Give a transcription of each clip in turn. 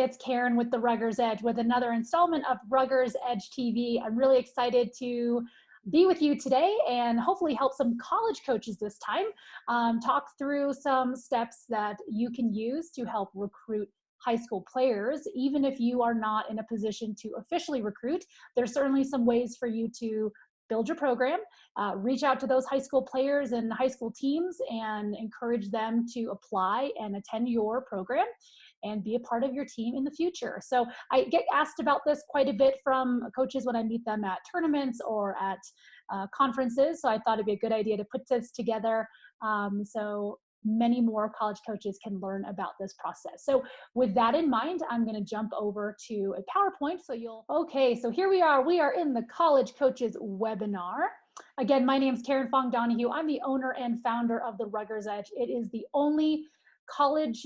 it's Karen with the Ruggers Edge with another installment of Ruggers Edge TV. I'm really excited to be with you today and hopefully help some college coaches this time talk through some steps that you can use to help recruit high school players. Even if you are not in a position to officially recruit, there's certainly some ways for you to build your program, reach out to those high school players and high school teams and encourage them to apply and attend your program and be a part of your team in the future. So I get asked about this quite a bit from coaches when I meet them at tournaments or at conferences. So I thought it'd be a good idea to put this together so many more college coaches can learn about this process. So with that in mind, I'm going to jump over to a PowerPoint. Okay, so here we are. We are in the College Coaches webinar. Again, my name is Karen Fong Donahue. I'm the owner and founder of the Ruggers Edge. It is the only college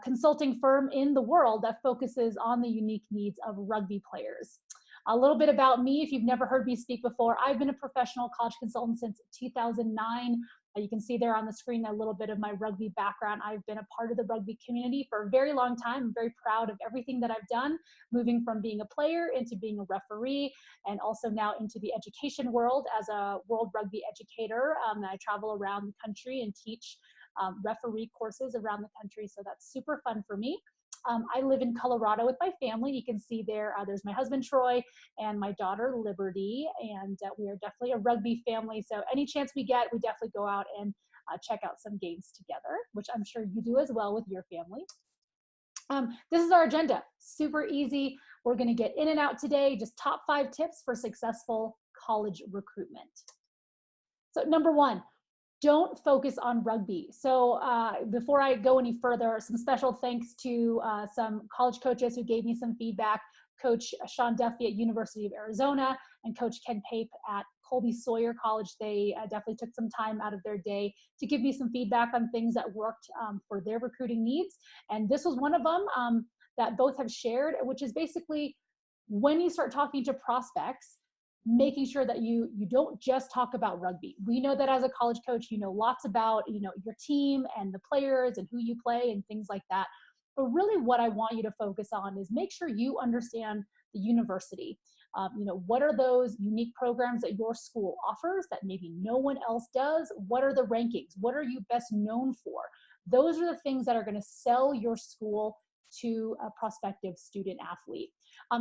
consulting firm in the world that focuses on the unique needs of rugby players. A little bit about me, if you've never heard me speak before, I've been a professional college consultant since 2009. You can see there on the screen a little bit of my rugby background. I've been a part of the rugby community for a very long time. I'm very proud of everything that I've done, moving from being a player into being a referee, and also now into the education world as a world rugby educator. I travel around the country and teach referee courses around the country, so that's super fun for me. I live in Colorado with my family. You can see there, there's my husband, Troy, and my daughter, Liberty, and we are definitely a rugby family. So any chance we get, we definitely go out and check out some games together, which I'm sure you do as well with your family. This is our agenda, super easy. We're gonna get in and out today, just top 5 tips for successful college recruitment. So number 1, don't focus on rugby. So before I go any further, some special thanks to some college coaches who gave me some feedback. Coach Sean Duffy at University of Arizona and Coach Ken Pape at Colby Sawyer College. They definitely took some time out of their day to give me some feedback on things that worked for their recruiting needs. And this was one of them that both have shared, which is basically when you start talking to prospects, making sure that you don't just talk about rugby. We know that as a college coach, you know lots about your team and the players and who you play and things like that. But really what I want you to focus on is make sure you understand the university. What are those unique programs that your school offers that maybe no one else does? What are the rankings? What are you best known for? Those are the things that are going to sell your school to a prospective student athlete.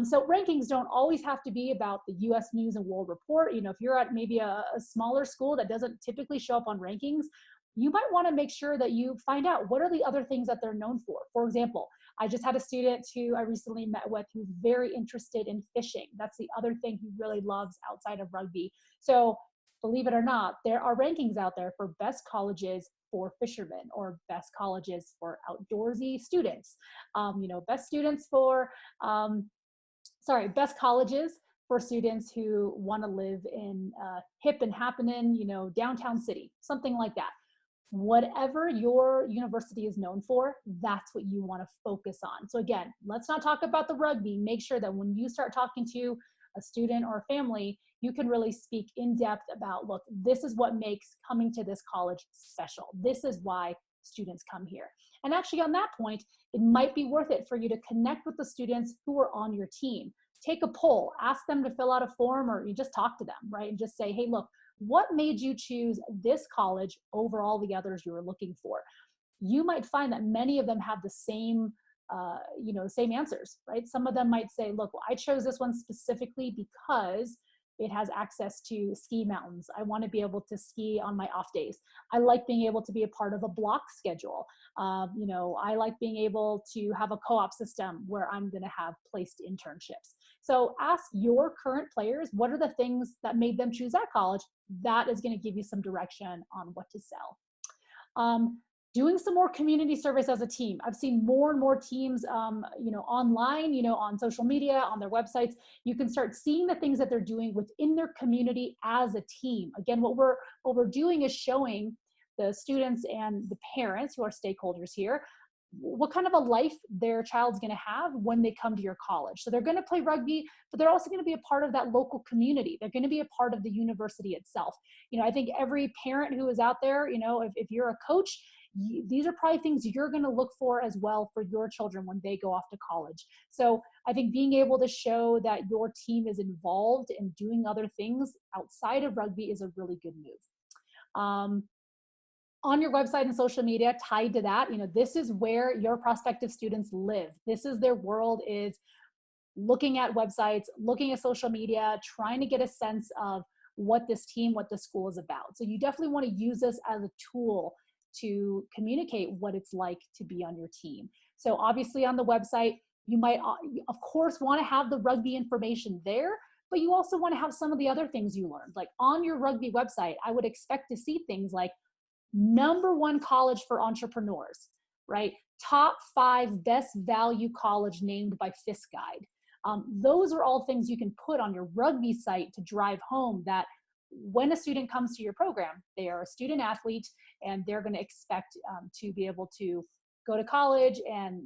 So rankings don't always have to be about the US News and World Report. If you're at maybe a smaller school that doesn't typically show up on rankings, you might want to make sure that you find out what are the other things that they're known for. For example, I just had a student who I recently met with who's very interested in fishing. That's the other thing he really loves outside of rugby. So believe it or not, there are rankings out there for best colleges for fishermen or best colleges for outdoorsy students. Best students for, best colleges for students who want to live in hip and happening, downtown city, something like that. Whatever your university is known for, that's what you want to focus on. So again, let's not talk about the rugby. Make sure that when you start talking to a student or a family, you can really speak in depth about, look, this is what makes coming to this college special. This is why students come here. And actually on that point, it might be worth it for you to connect with the students who are on your team. Take a poll, ask them to fill out a form, or you just talk to them, right? And just say, hey, look, what made you choose this college over all the others you were looking for? You might find that many of them have the same same answers, right? Some of them might say, look, well, I chose this one specifically because it has access to ski mountains. I want to be able to ski on my off days. I like being able to be a part of a block schedule. I like being able to have a co-op system where I'm going to have placed internships. So ask your current players, what are the things that made them choose that college? That is going to give you some direction on what to sell. Doing some more community service as a team. I've seen more and more teams, online, on social media, on their websites. You can start seeing the things that they're doing within their community as a team. Again, what we're doing is showing the students and the parents who are stakeholders here what kind of a life their child's going to have when they come to your college. So they're going to play rugby, but they're also going to be a part of that local community. They're going to be a part of the university itself. I think every parent who is out there, if you're a coach, these are probably things you're going to look for as well for your children when they go off to college. So I think being able to show that your team is involved in doing other things outside of rugby is a really good move. On your website and social media tied to that, this is where your prospective students live. This is their world, is looking at websites, looking at social media, trying to get a sense of what this team, what the school is about. So you definitely want to use this as a tool to communicate what it's like to be on your team. So obviously on the website, you might, of course, want to have the rugby information there, but you also want to have some of the other things you learned. Like on your rugby website, I would expect to see things like #1 college for entrepreneurs, right? Top 5 best value college named by Fisk Guide. Those are all things you can put on your rugby site to drive home that when a student comes to your program, they are a student athlete and they're going to expect to be able to go to college and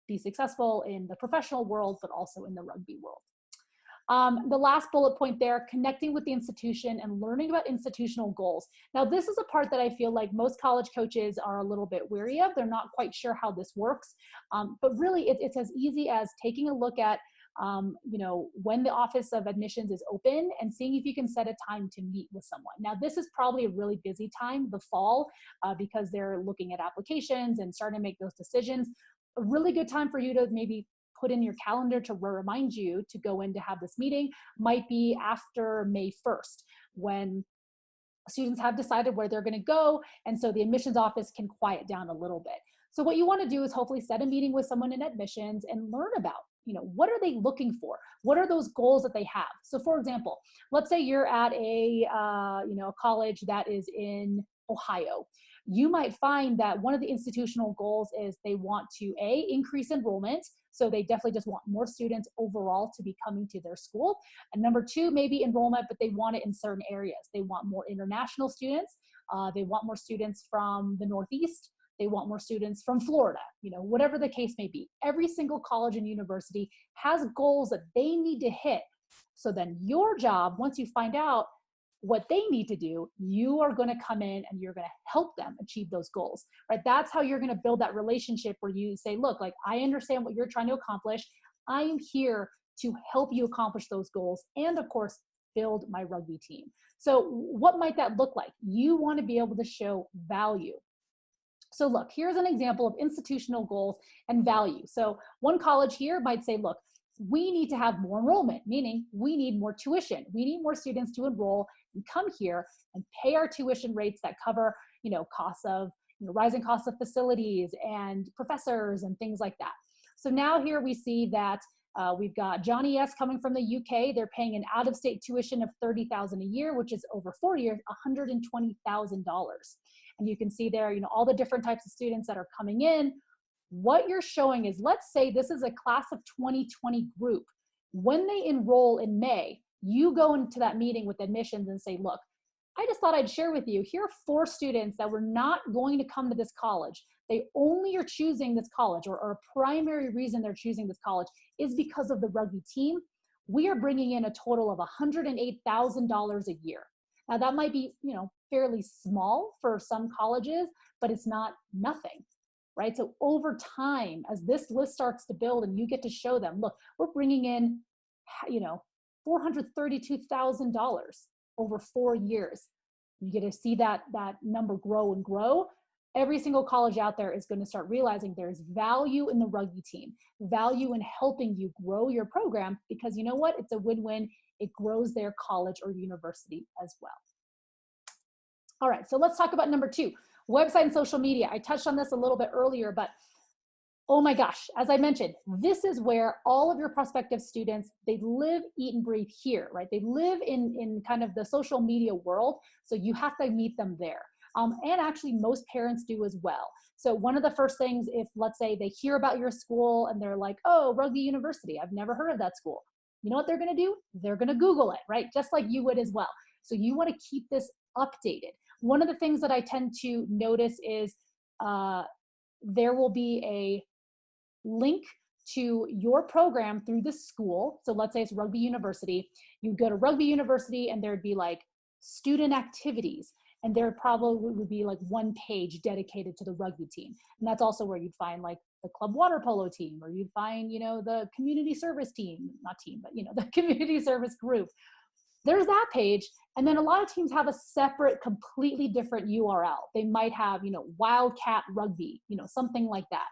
be successful in the professional world, but also in the rugby world. The last bullet point there, connecting with the institution and learning about institutional goals. Now, this is a part that I feel like most college coaches are a little bit weary of. They're not quite sure how this works, but really it's as easy as taking a look at when the Office of Admissions is open and seeing if you can set a time to meet with someone. Now, this is probably a really busy time, the fall, because they're looking at applications and starting to make those decisions. A really good time for you to maybe put in your calendar to remind you to go in to have this meeting might be after May 1st, when students have decided where they're going to go, and so the admissions office can quiet down a little bit. So what you want to do is hopefully set a meeting with someone in admissions and learn about, what are they looking for? What are those goals that they have? So for example, let's say you're at a college that is in Ohio. You might find that one of the institutional goals is they want to increase enrollment. So they definitely just want more students overall to be coming to their school. And number 2, maybe enrollment, but they want it in certain areas. They want more international students. They want more students from the Northeast. They want more students from Florida, whatever the case may be. Every single college and university has goals that they need to hit. So then your job, once you find out what they need to do, you are going to come in and you're going to help them achieve those goals, right? That's how you're going to build that relationship where you say, look, like, I understand what you're trying to accomplish. I am here to help you accomplish those goals and, of course, build my rugby team. So what might that look like? You want to be able to show value. So look, here's an example of institutional goals and value. So one college here might say, look, we need to have more enrollment, meaning we need more tuition. We need more students to enroll and come here and pay our tuition rates that cover, costs of, rising costs of facilities and professors and things like that. So now here we see that we've got Johnny S coming from the UK. They're paying an out-of-state tuition of $30,000 a year, which is over 4 years, $120,000. And you can see there, all the different types of students that are coming in. What you're showing is, let's say this is a class of 2020 group. When they enroll in May, you go into that meeting with admissions and say, look, I just thought I'd share with you, here are 4 students that were not going to come to this college. They only are choosing this college, or a primary reason they're choosing this college is because of the rugby team. We are bringing in a total of $108,000 a year. Now that might be, fairly small for some colleges, but it's not nothing, right? So over time, as this list starts to build and you get to show them, look, we're bringing in, $432,000 over 4 years. You get to see that number grow and grow. Every single college out there is going to start realizing there's value in the rugby team, value in helping you grow your program, because you know what? It's a win-win. It grows their college or university as well. All right, so let's talk about number 2, website and social media. I touched on this a little bit earlier, but oh my gosh, as I mentioned, this is where all of your prospective students, they live, eat, and breathe here, right? They live in kind of the social media world, so you have to meet them there. And actually most parents do as well. So one of the first things, if let's say they hear about your school and they're like, oh, Rugby University, I've never heard of that school. You know what they're gonna do? They're gonna Google it, right? Just like you would as well. So you wanna keep this updated. One of the things that I tend to notice is there will be a link to your program through the school. So let's say it's Rugby University. You go to Rugby University and there'd be like student activities. and there probably would be like one page dedicated to the rugby team. And that's also where you'd find like the club water polo team, or you'd find, the community service team, not team, but the community service group. There's that page. And then a lot of teams have a separate, completely different URL. They might have, Wildcat Rugby, something like that.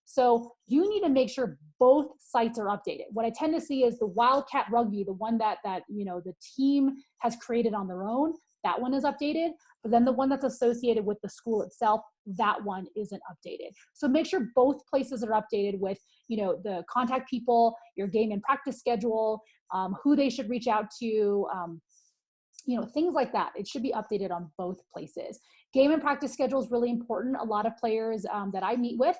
So you need to make sure both sites are updated. What I tend to see is the Wildcat Rugby, the one that the team has created on their own, that one is updated. But then the one that's associated with the school itself, that one isn't updated. So make sure both places are updated with, the contact people, your game and practice schedule, who they should reach out to, things like that. It should be updated on both places. Game and practice schedule is really important. A lot of players that I meet with,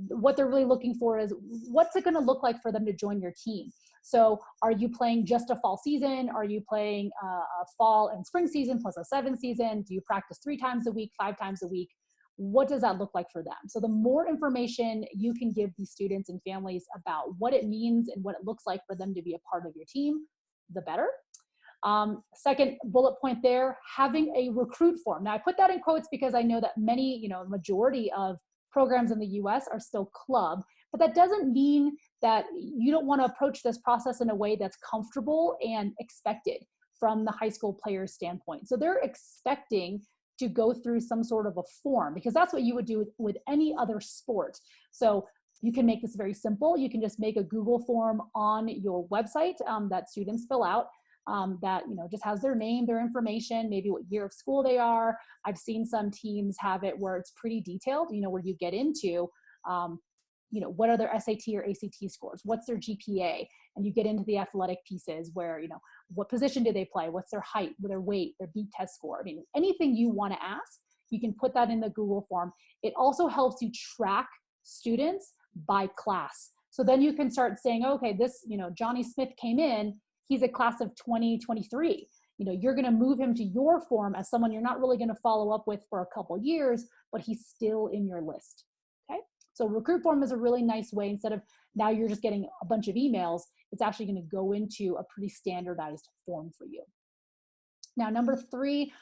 what they're really looking for is, what's it going to look like for them to join your team? So are you playing just a fall season? Are you playing a fall and spring season plus a 7 season? Do you practice 3 times a week, 5 times a week? What does that look like for them? So the more information you can give these students and families about what it means and what it looks like for them to be a part of your team, the better. Second bullet point there, having a recruit form. Now I put that in quotes because I know that many, majority of programs in the US are still club, but that doesn't mean that you don't want to approach this process in a way that's comfortable and expected from the high school player's standpoint. So they're expecting to go through some sort of a form, because that's what you would do with any other sport. So you can make this very simple. You can just make a Google form on your website that students fill out. That just has their name, their information, maybe what year of school they are. I've seen some teams have it where it's pretty detailed, where you get into, what are their SAT or ACT scores? What's their GPA? And you get into the athletic pieces where, what position do they play? What's their height, their weight, their beep test score? I mean, anything you want to ask, you can put that in the Google form. It also helps you track students by class. So then you can start saying, okay, this, Johnny Smith came in, he's a class of 2023. You're going to move him to your form as someone you're not really going to follow up with for a couple years, but he's still in your list. Okay. So recruit form is a really nice way. Instead of now you're just getting a bunch of emails, it's actually going to go into a pretty standardized form for you. Now, number 3,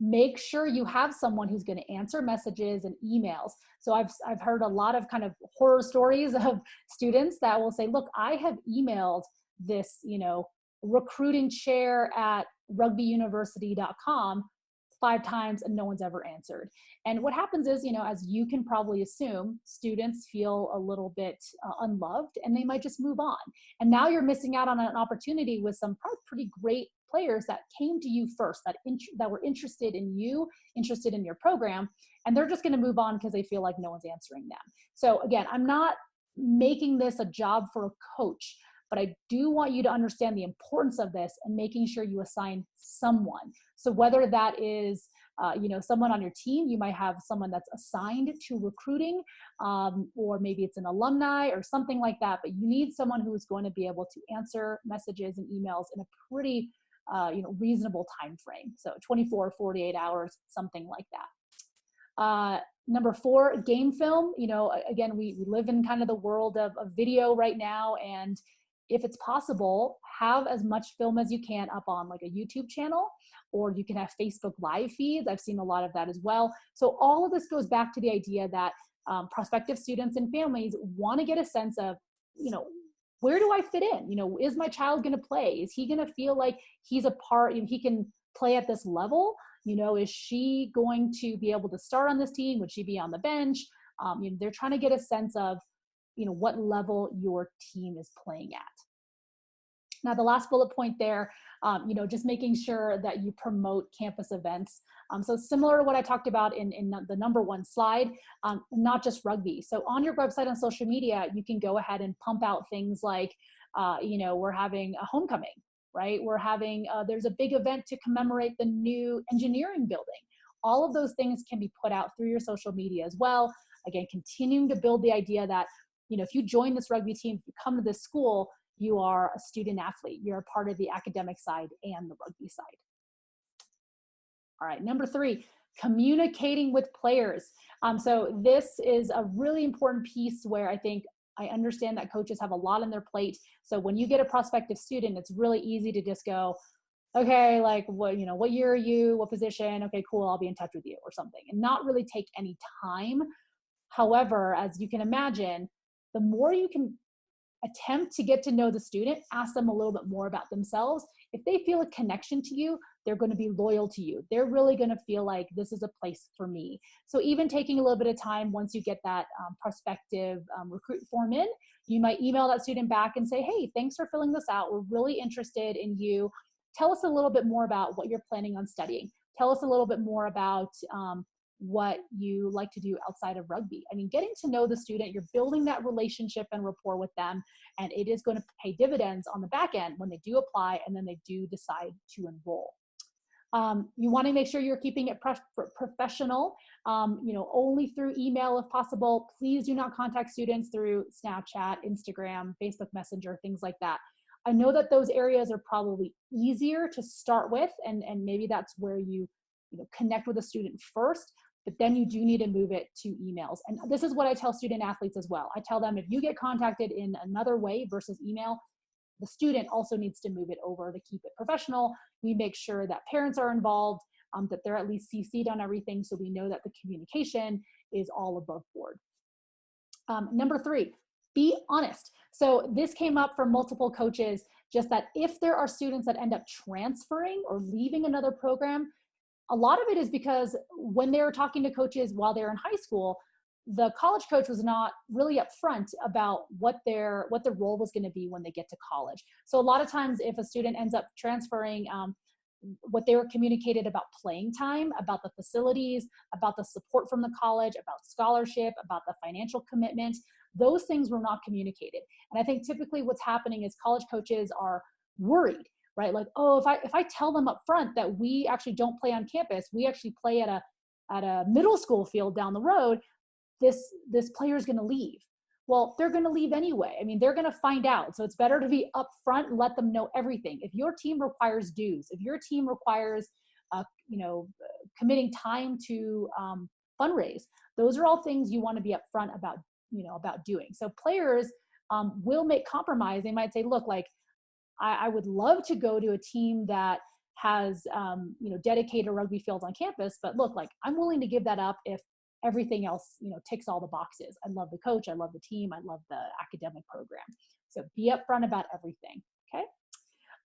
make sure you have someone who's going to answer messages and emails. So I've heard a lot of kind of horror stories of students that will say, look, I have emailed this, recruiting chair at rugbyuniversity.com 5 times and no one's ever answered. And what happens is, as you can probably assume, students feel a little bit unloved and they might just move on. And now you're missing out on an opportunity with some probably pretty great players that came to you first, that were interested in you, interested in your program, and they're just going to move on because they feel like no one's answering them. So again, I'm not making this a job for a coach, but I do want you to understand the importance of this and making sure you assign someone. So whether that is, someone on your team, you might have someone that's assigned to recruiting, or maybe it's an alumni or something like that, but you need someone who is going to be able to answer messages and emails in a pretty, reasonable time frame. So 24, 48 hours, something like that. Number 4, game film. Again, we live in kind of the world of video right now, and if it's possible, have as much film as you can up on like a YouTube channel, or you can have Facebook live feeds. I've seen a lot of that as well. So all of this goes back to the idea that prospective students and families want to get a sense of, where do I fit in? Is my child going to play? Is he going to feel like he's a part, he can play at this level? Is she going to be able to start on this team? Would she be on the bench? They're trying to get a sense of, what level your team is playing at. Now, the last bullet point there, just making sure that you promote campus events. So similar to what I talked about in the number 1 slide, not just rugby. So on your website and social media, you can go ahead and pump out things like, we're having a homecoming, right? We're having, there's a big event to commemorate the new engineering building. All of those things can be put out through your social media as well. Again, continuing to build the idea that, if you join this rugby team, if you come to this school, you are a student athlete. You're a part of the academic side and the rugby side. All right, number 3, communicating with players. So this is a really important piece where I understand that coaches have a lot on their plate. So when you get a prospective student, it's really easy to just go, okay, like what year are you? What position? Okay, cool. I'll be in touch with you or something, and not really take any time. However, as you can imagine, the more you can attempt to get to know the student, ask them a little bit more about themselves. If they feel a connection to you, they're going to be loyal to you. They're really going to feel like this is a place for me. So even taking a little bit of time, once you get that prospective recruit form in, you might email that student back and say, hey, thanks for filling this out. We're really interested in you. Tell us a little bit more about what you're planning on studying. Tell us a little bit more about what you like to do outside of rugby. I mean, getting to know the student, you're building that relationship and rapport with them, and it is going to pay dividends on the back end when they do apply and then they do decide to enroll. You want to make sure you're keeping it professional, only through email if possible. Please do not contact students through Snapchat, Instagram, Facebook Messenger, things like that. I know that those areas are probably easier to start with, and maybe that's where you connect with a student first, but then you do need to move it to emails. And this is what I tell student athletes as well. I tell them, if you get contacted in another way versus email, the student also needs to move it over to keep it professional. We make sure that parents are involved, that they're at least CC'd on everything, so we know that the communication is all above board. Number 3, be honest. So this came up from multiple coaches, just that if there are students that end up transferring or leaving another program, a lot of it is because when they were talking to coaches while they were in high school, the college coach was not really upfront about what the role was going to be when they get to college. So a lot of times if a student ends up transferring, what they were communicated about playing time, about the facilities, about the support from the college, about scholarship, about the financial commitment, those things were not communicated. And I think typically what's happening is college coaches are worried, right? Like, oh, if I tell them up front that we actually don't play on campus, we actually play at a middle school field down the road, this player is going to leave. Well, they're going to leave anyway. I mean, they're going to find out. So it's better to be upfront and let them know everything. If your team requires dues, if your team requires, committing time to fundraise, those are all things you want to be upfront about, about doing. So players will make compromise. They might say, look, like, I would love to go to a team that has, dedicated rugby fields on campus, but look, like, I'm willing to give that up if everything else, ticks all the boxes. I love the coach. I love the team. I love the academic program. So be upfront about everything. Okay.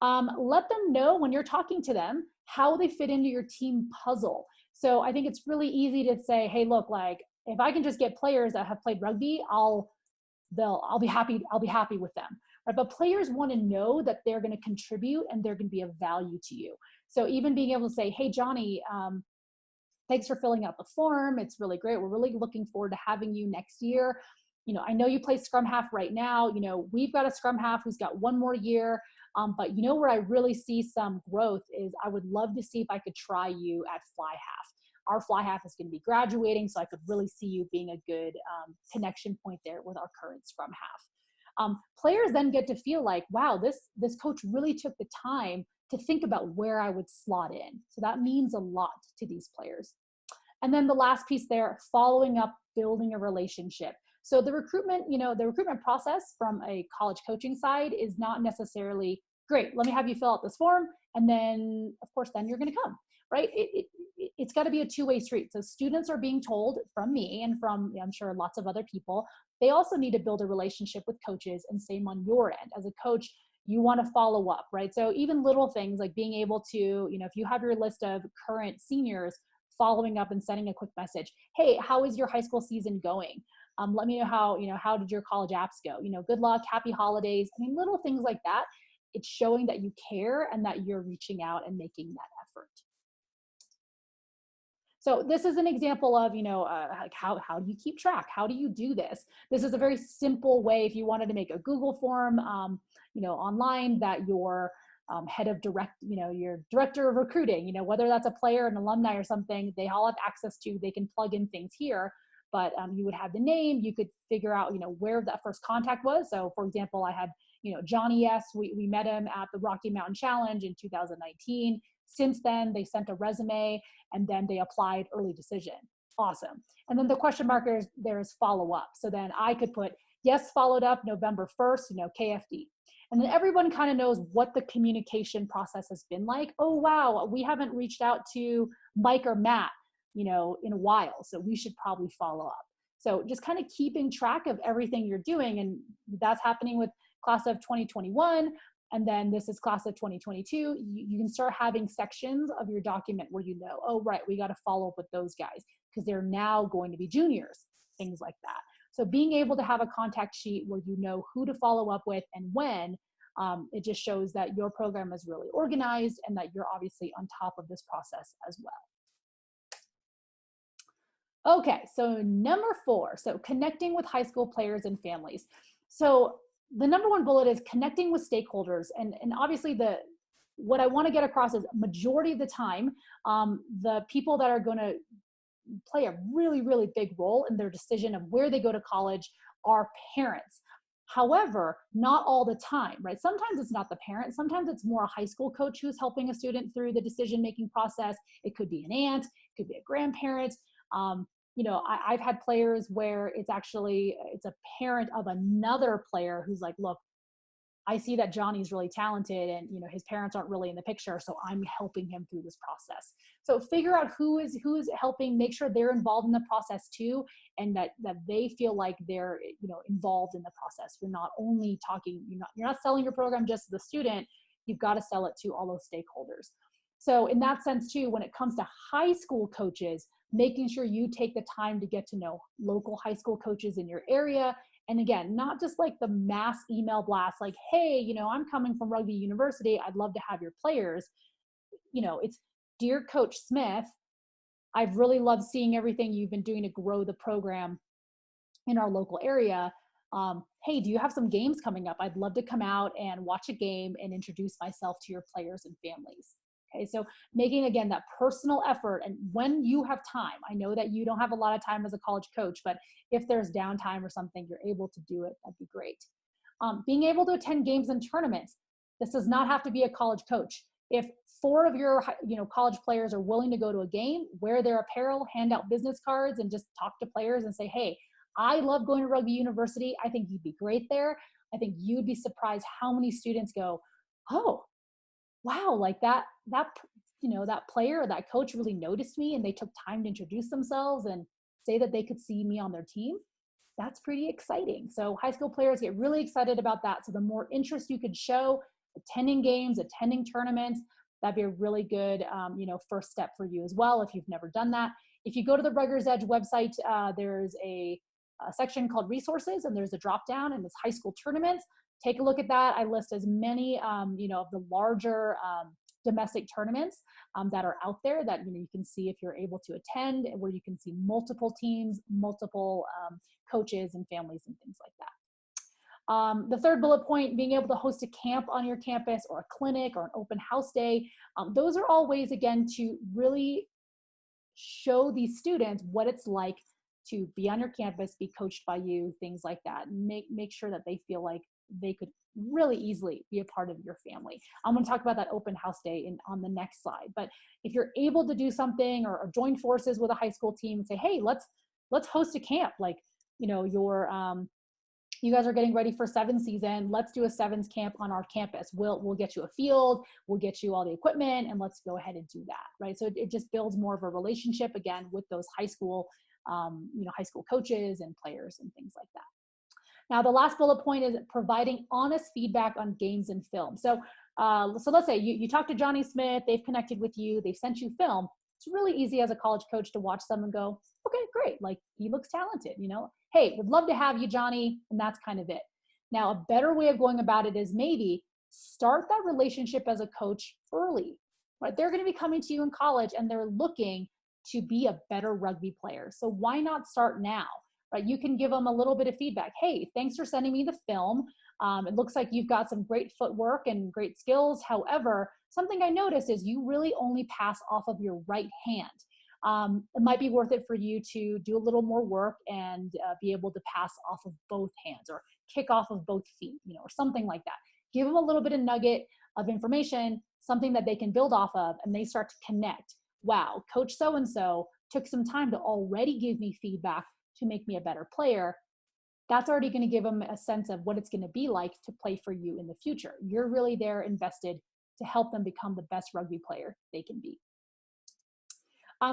Let them know when you're talking to them how they fit into your team puzzle. So I think it's really easy to say, hey, look, like, if I can just get players that have played rugby, I'll be happy with them. Right? But players want to know that they're going to contribute and they're going to be of value to you. So even being able to say, hey, Johnny, thanks for filling out the form. It's really great. We're really looking forward to having you next year. I know you play scrum half right now. We've got a scrum half who's got one more year. But where I really see some growth is I would love to see if I could try you at fly half. Our fly half is going to be graduating, so I could really see you being a good connection point there with our current scrum half. Players then get to feel like, wow, this coach really took the time to think about where I would slot in. So that means a lot to these players. And then the last piece there, following up, building a relationship. So the recruitment process from a college coaching side is not necessarily, great, let me have you fill out this form, and then, of course, then you're going to come, right? It's got to be a two-way street. So students are being told from me and from, I'm sure, lots of other people, they also need to build a relationship with coaches, and same on your end. As a coach, you want to follow up, right? So even little things like being able to, if you have your list of current seniors, following up and sending a quick message. Hey, how is your high school season going? Let me know how did your college apps go? Good luck, happy holidays. I mean, little things like that. It's showing that you care and that you're reaching out and making that effort. So this is an example of, like how do you keep track? How do you do this? This is a very simple way if you wanted to make a Google form, online that your head of your director of recruiting, whether that's a player, an alumni or something, they all have access to, they can plug in things here, but you would have the name, you could figure out, where that first contact was. So for example, I had, Johnny S., we met him at the Rocky Mountain Challenge in 2019. Since then, they sent a resume and then they applied, early decision. Awesome. And then the question mark there's follow up. So then I could put, yes, followed up November 1st, KFD. And then everyone kind of knows what the communication process has been like. Oh, wow, we haven't reached out to Mike or Matt, in a while, so we should probably follow up. So just kind of keeping track of everything you're doing. And that's happening with class of 2021. And then this is class of 2022. You can start having sections of your document where oh, right, we got to follow up with those guys because they're now going to be juniors, things like that. So being able to have a contact sheet where you know who to follow up with and when, it just shows that your program is really organized and that you're obviously on top of this process as well. Okay, so number 4, so connecting with high school players and families. So the number 1 bullet is connecting with stakeholders. And obviously what I want to get across is majority of the time, the people that are going to play a really, really big role in their decision of where they go to college are parents. However, not all the time, right? Sometimes it's not the parent. Sometimes it's more a high school coach who's helping a student through the decision-making process. It could be an aunt, it could be a grandparent. I've had players where it's a parent of another player who's like, look, I see that Johnny's really talented and, his parents aren't really in the picture. So I'm helping him through this process. So figure out who is helping, make sure they're involved in the process too. And that they feel like they're, involved in the process. You're not only talking, you're not selling your program just to the student. You've got to sell it to all those stakeholders. So in that sense too, when it comes to high school coaches, making sure you take the time to get to know local high school coaches in your area. And again, not just like the mass email blast, like, hey, I'm coming from Rugby University. I'd love to have your players. It's, dear Coach Smith, I've really loved seeing everything you've been doing to grow the program in our local area. Hey, do you have some games coming up? I'd love to come out and watch a game and introduce myself to your players and families. Okay, so making, again, that personal effort. And when you have time, I know that you don't have a lot of time as a college coach, but if there's downtime or something, you're able to do it, that'd be great. Being able to attend games and tournaments. This does not have to be a college coach. If 4 of your college players are willing to go to a game, wear their apparel, hand out business cards, and just talk to players and say, hey, I love going to Rugby University. I think you'd be great there. I think you'd be surprised how many students go, oh, wow, like that player or that coach really noticed me and they took time to introduce themselves and say that they could see me on their team. That's pretty exciting. So high school players get really excited about that. So the more interest you could show, attending games, attending tournaments, that'd be a really good, first step for you as well if you've never done that. If you go to the Rutgers Edge website, there's a section called resources, and there's a drop down and it's high school tournaments. Take a look at that. I list as many, of the larger domestic tournaments that are out there that you can see if you're able to attend, where you can see multiple teams, multiple coaches and families and things like that. The third bullet point, being able to host a camp on your campus or a clinic or an open house day. Those are all ways, again, to really show these students what it's like to be on your campus, be coached by you, things like that. Make sure that they feel like they could really easily be a part of your family. I'm going to talk about that open house day on the next slide. But if you're able to do something or join forces with a high school team and say, hey, let's host a camp. Like, you guys are getting ready for sevens season. Let's do a sevens camp on our campus. We'll get you a field, we'll get you all the equipment, and let's go ahead and do that, right? So it just builds more of a relationship, again, with those high school coaches and players and things like that. Now, the last bullet point is providing honest feedback on games and film. So let's say you talk to Johnny Smith, they've connected with you, they've sent you film. It's really easy as a college coach to watch them and go, okay, great. Like, he looks talented, Hey, would love to have you, Johnny. And that's kind of it. Now, a better way of going about it is maybe start that relationship as a coach early, right? They're going to be coming to you in college and they're looking to be a better rugby player. So why not start now? Right? You can give them a little bit of feedback. Hey, thanks for sending me the film. It looks like you've got some great footwork and great skills. However, something I noticed is you really only pass off of your right hand. It might be worth it for you to do a little more work and be able to pass off of both hands or kick off of both feet, or something like that. Give them a little bit of nugget of information, something that they can build off of, and they start to connect. Wow, Coach so-and-so took some time to already give me feedback to make me a better player. that's already going to give them a sense of what it's going to be like to play for you in the future. You're really there invested to help them become the best rugby player they can be.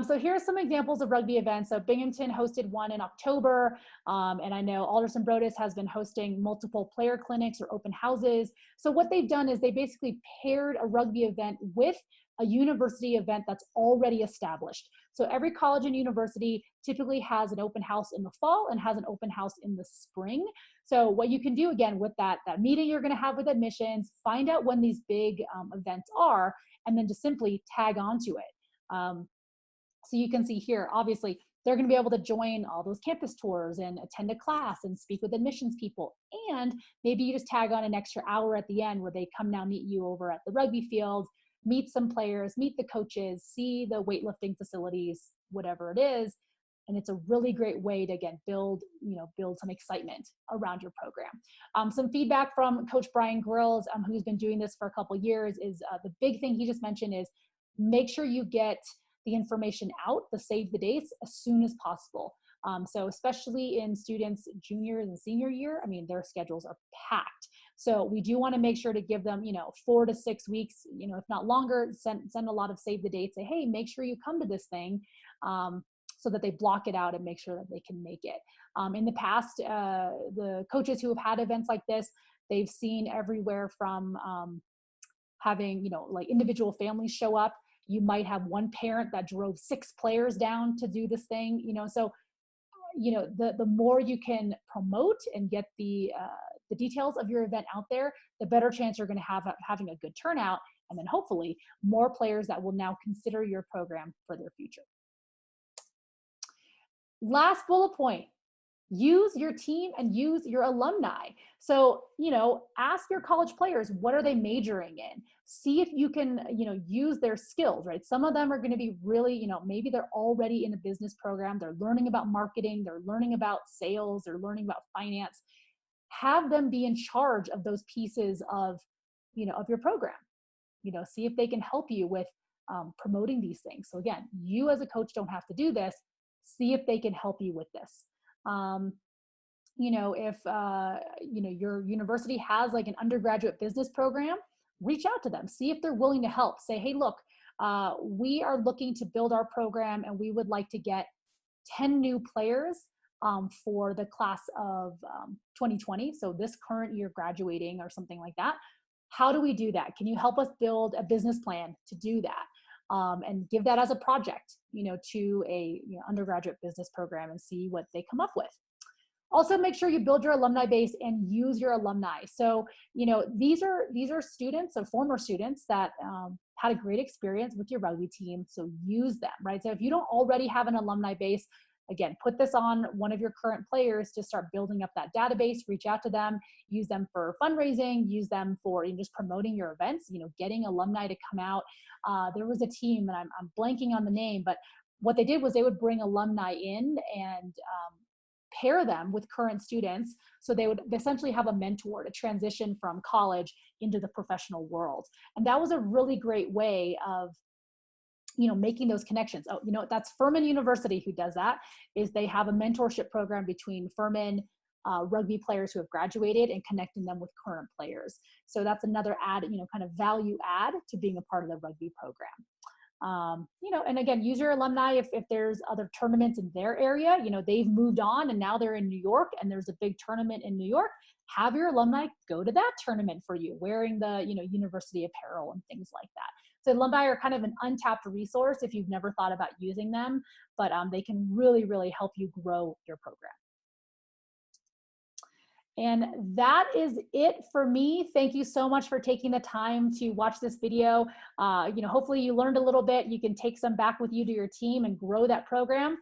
So here are some examples of rugby events. So Binghamton hosted one in October, and I know Alderson Broaddus has been hosting multiple player clinics or open houses. So what they've done is they basically paired a rugby event with a university event that's already established. So every college and university typically has an open house in the fall and has an open house in the spring. So what you can do, again, with that meeting you're going to have with admissions, find out when these big events are, and then just simply tag onto it. So you can see here, obviously, they're going to be able to join all those campus tours and attend a class and speak with admissions people. And maybe you just tag on an extra hour at the end where they come now meet you over at the rugby field, meet some players, meet the coaches, see the weightlifting facilities, whatever it is. And it's a really great way to, again, build some excitement around your program. Some feedback from Coach Brian Grills, who's been doing this for a couple of years, is the big thing he just mentioned is make sure you get the information out, the save the dates, as soon as possible. So especially in students' junior and senior year, I mean, their schedules are packed. So we do want to make sure to give them, 4 to 6 weeks, if not longer, send a lot of save the dates, say, hey, make sure you come to this thing, so that they block it out and make sure that they can make it. In the past, the coaches who have had events like this, they've seen everywhere from having, like individual families show up. You might have one parent that drove 6 players down to do this thing, so, the more you can promote and get the details of your event out there, the better chance you're going to have having a good turnout, and then hopefully more players that will now consider your program for their future. Last bullet point, use your team and use your alumni. So, ask your college players, what are they majoring in? See if you can, use their skills, right? Some of them are going to be really, maybe they're already in a business program. They're learning about marketing. They're learning about sales. They're learning about finance. Have them be in charge of those pieces of, of your program. See if they can help you with promoting these things. So again, you as a coach don't have to do this. See if they can help you with this. If your university has like an undergraduate business program, reach out to them, see if they're willing to help. Say, hey, look, we are looking to build our program and we would like to get 10 new players for the class of 2020. So this current year graduating or something like that. How do we do that? Can you help us build a business plan to do that? And give that as a project, to a undergraduate business program and see what they come up with. Also, make sure you build your alumni base and use your alumni. So, these are students or former students that had a great experience with your rugby team. So use them, right? So if you don't already have an alumni base, again, put this on one of your current players to start building up that database, reach out to them, use them for fundraising, use them for just promoting your events, getting alumni to come out. There was a team, and I'm blanking on the name, but what they did was they would bring alumni in and pair them with current students. So they would essentially have a mentor to transition from college into the professional world. And that was a really great way of making those connections. Oh, that's Furman University who does that, is they have a mentorship program between Furman rugby players who have graduated and connecting them with current players. So that's another kind of value add to being a part of the rugby program. And again, use your alumni if there's other tournaments in their area, they've moved on and now they're in New York and there's a big tournament in New York, have your alumni go to that tournament for you, wearing the, university apparel and things like that. So alumni are kind of an untapped resource if you've never thought about using them, but they can really, really help you grow your program. And that is it for me. Thank you so much for taking the time to watch this video. Hopefully you learned a little bit. You can take some back with you to your team and grow that program.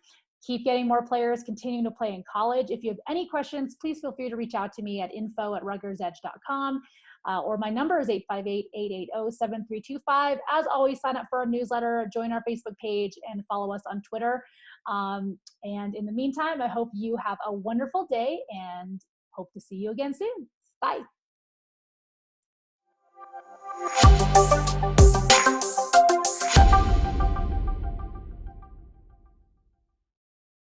Keep getting more players, continuing to play in college. If you have any questions, please feel free to reach out to me at info@rutgersedge.com. Or my number is 858-880-7325. As always, sign up for our newsletter, join our Facebook page, and follow us on Twitter. And in the meantime, I hope you have a wonderful day and hope to see you again soon. Bye.